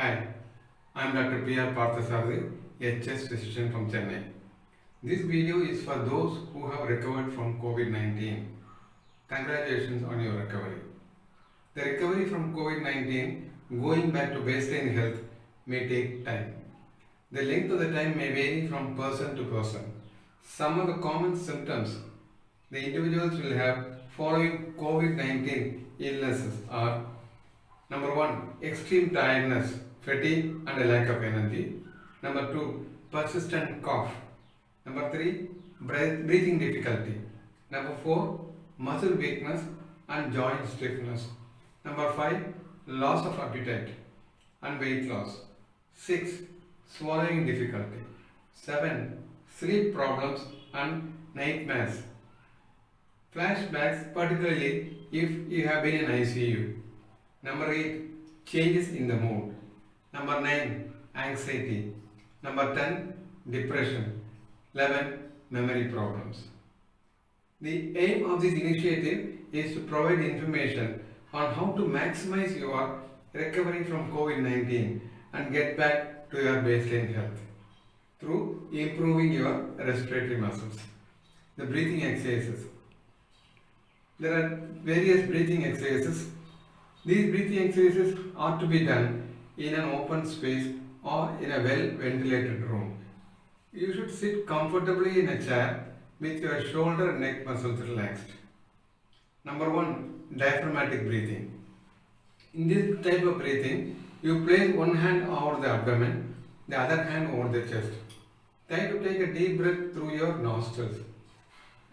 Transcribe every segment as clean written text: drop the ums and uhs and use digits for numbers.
Hi, I am Dr. P.R. Parthasarathi, a chest physician from Chennai. This video is for those who have recovered from COVID-19. Congratulations on your recovery. The recovery from COVID-19, going back to baseline health, may take time. The length of the time may vary from person to person. Some of the common symptoms the individuals will have following COVID-19 illnesses are: number 1, extreme tiredness, fatigue and a lack of energy. Number 2, persistent cough. Number 3, breathing difficulty. Number 4, muscle weakness and joint stiffness. Number 5, loss of appetite and weight loss. 6, swallowing difficulty. 7, sleep problems and nightmares. Flashbacks, particularly if you have been in ICU. Number 8, changes in the mood. Number 9, anxiety. Number 10, depression. 11, memory problems. The aim of this initiative is to provide information on how to maximize your recovery from COVID-19 and get back to your baseline health through improving your respiratory muscles. The breathing exercises. There are various breathing exercises. These breathing exercises are to be done in an open space or in a well-ventilated room. You should sit comfortably in a chair with your shoulder and neck muscles relaxed. Number 1, diaphragmatic breathing. In this type of breathing, you place one hand over the abdomen, the other hand over the chest. Try to take a deep breath through your nostrils.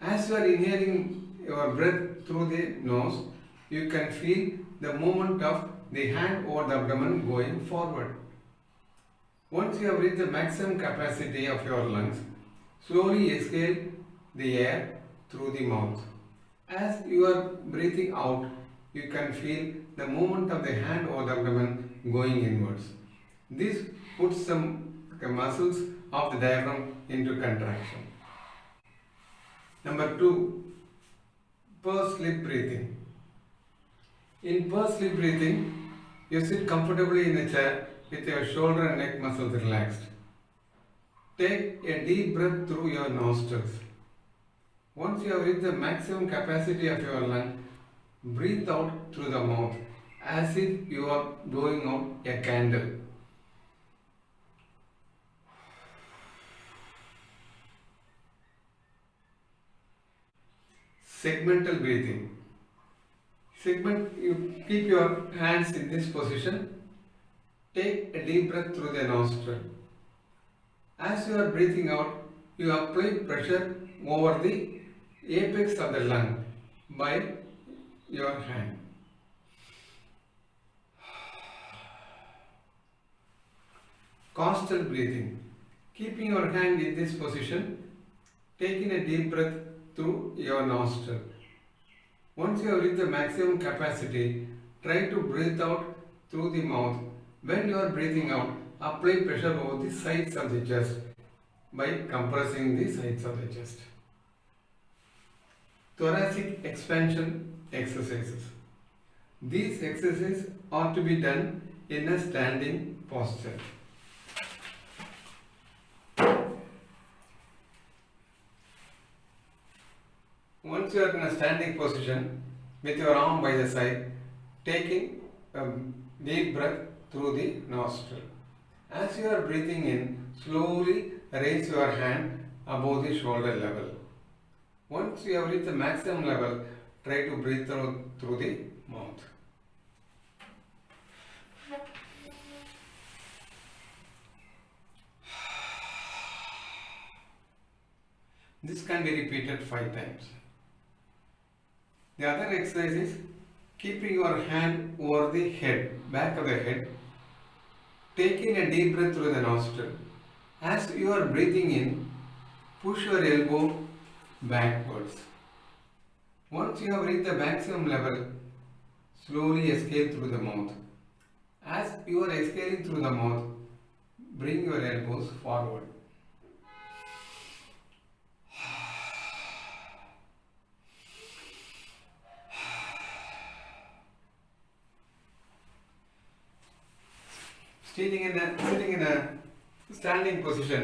As you are inhaling your breath through the nose, you can feel the movement of the hand over the abdomen going forward. Once you have reached the maximum capacity of your lungs, slowly exhale the air through the mouth. As you are breathing out, you can feel the movement of the hand over the abdomen going inwards. This puts the muscles of the diaphragm into contraction. Number 2, pursed lip breathing. In pursed lip breathing, you sit comfortably in a chair with your shoulder and neck muscles relaxed. Take a deep breath through your nostrils. Once you have reached the maximum capacity of your lung, breathe out through the mouth as if you are blowing out a candle. Segmental breathing. You keep your hands in this position. Take a deep breath through the nostril. As you are breathing out, you apply pressure over the apex of the lung by your hand. Costal breathing. Keeping your hand in this position, taking a deep breath through your nostril. Once you have reached the maximum capacity, try to breathe out through the mouth. When you are breathing out, apply pressure over the sides of the chest by compressing the sides of the chest. Thoracic expansion exercises. These exercises are to be done in a standing posture. Once you are in a standing position with your arm by the side, taking a deep breath through the nostril. As you are breathing in, slowly raise your hand above the shoulder level. Once you have reached the maximum level, try to breathe through the mouth. This can be repeated 5 times. The other exercise is keeping your hand over the head, back of the head, taking a deep breath through the nostril. As you are breathing in, push your elbow backwards. Once you have reached the maximum level, slowly exhale through the mouth. As you are exhaling through the mouth, bring your elbows forward. sitting in a standing position,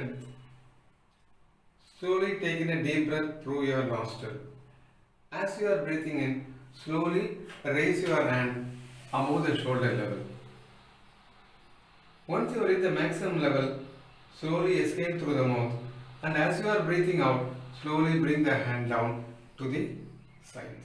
slowly taking a deep breath through your nostril. As you are breathing in, slowly raise your hand above the shoulder level. Once you reach the maximum level, slowly exhale through the mouth, and as you are breathing out, slowly bring the hand down to the sides.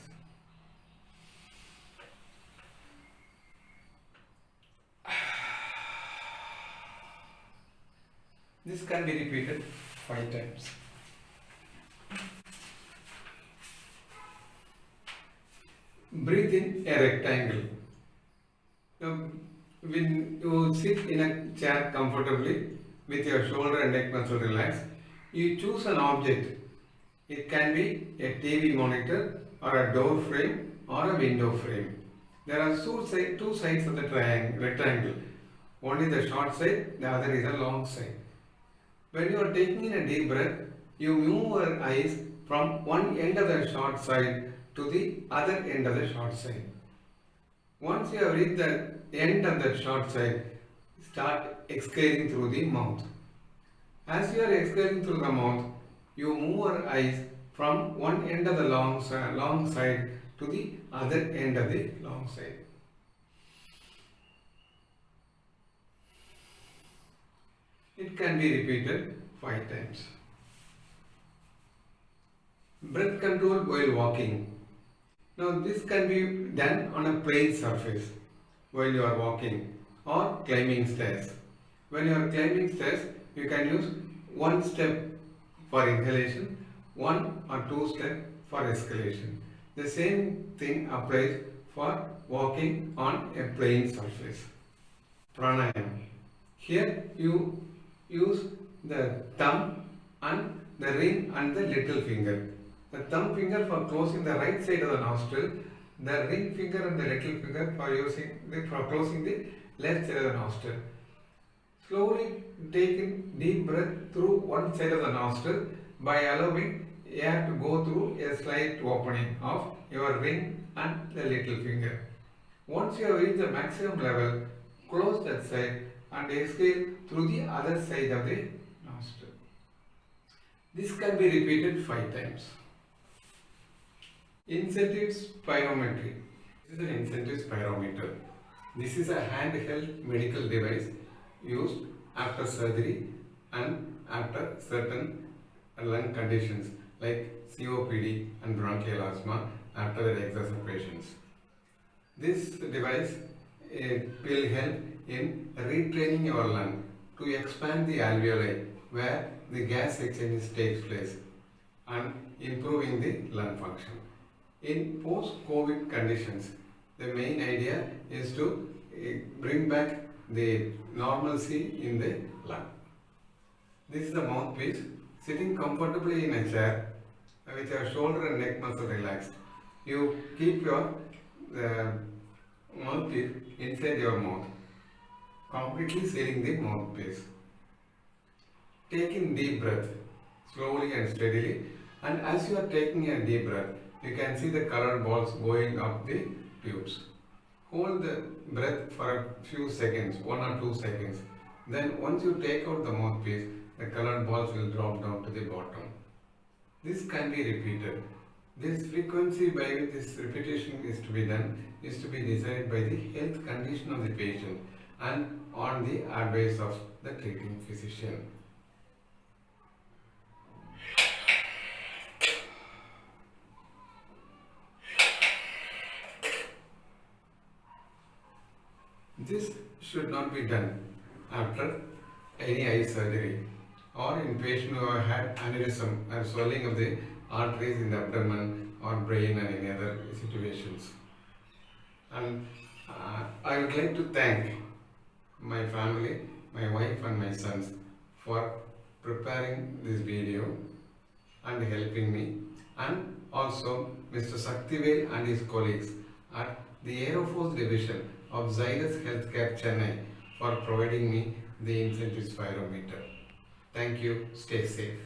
This can be repeated 5 times. Breathe in a rectangle. Now, when you sit in a chair comfortably with your shoulder and neck muscle relaxed, you choose an object. It can be a TV monitor or a door frame or a window frame. There are two sides of the rectangle. One is the short side, the other is the long side. When you are taking in a deep breath, you move your eyes from one end of the short side to the other end of the short side. Once you have reached the end of the short side, start exhaling through the mouth. As you are exhaling through the mouth, you move your eyes from one end of the long side to the other end of the long side. It can be repeated 5 times. Breath control while walking. Now this can be done on a plain surface while you are walking or climbing stairs. When you are climbing stairs, you can use 1 step for inhalation, 1 or 2 steps for escalation. The same thing applies for walking on a plain surface. Pranayama. Here you use the thumb and the ring and the little finger. The thumb finger for closing the right side of the nostril, the ring finger and the little finger for closing the left side of the nostril. Slowly take in deep breath through one side of the nostril by allowing air to go through a slight opening of your ring and the little finger. Once you have reached the maximum level, close that side and exhale through the other side of the nostril. This can be repeated 5 times. Incentive spirometry. This is an incentive spirometer. This is a handheld medical device used after surgery and after certain lung conditions like COPD and bronchial asthma after their exacerbations. This device will help in retraining your lung to expand the alveoli where the gas exchange takes place and improving the lung function. In post-COVID conditions, the main idea is to bring back the normalcy in the lung. This is the mouthpiece. Sitting comfortably in a chair with your shoulder and neck muscle relaxed, you keep your mouthpiece inside your mouth, completely sealing the mouthpiece. Take in deep breath, slowly and steadily, and as you are taking a deep breath, you can see the colored balls going up the tubes. Hold the breath for a few seconds, 1 or 2 seconds. Then once you take out the mouthpiece, the colored balls will drop down to the bottom. This can be repeated. This frequency by which this repetition is to be done is to be decided by the health condition of the patient and on the advice of the treating physician. This should not be done after any eye surgery or in patient who have had aneurysm or swelling of the arteries in the abdomen or brain and any other situations. And I would like to thank my family, my wife and my sons for preparing this video and helping me, and also Mr. Saktivel and his colleagues at the Aeroforce Division of Zydus Healthcare Chennai for providing me the incentive spirometer. Thank you. Stay safe.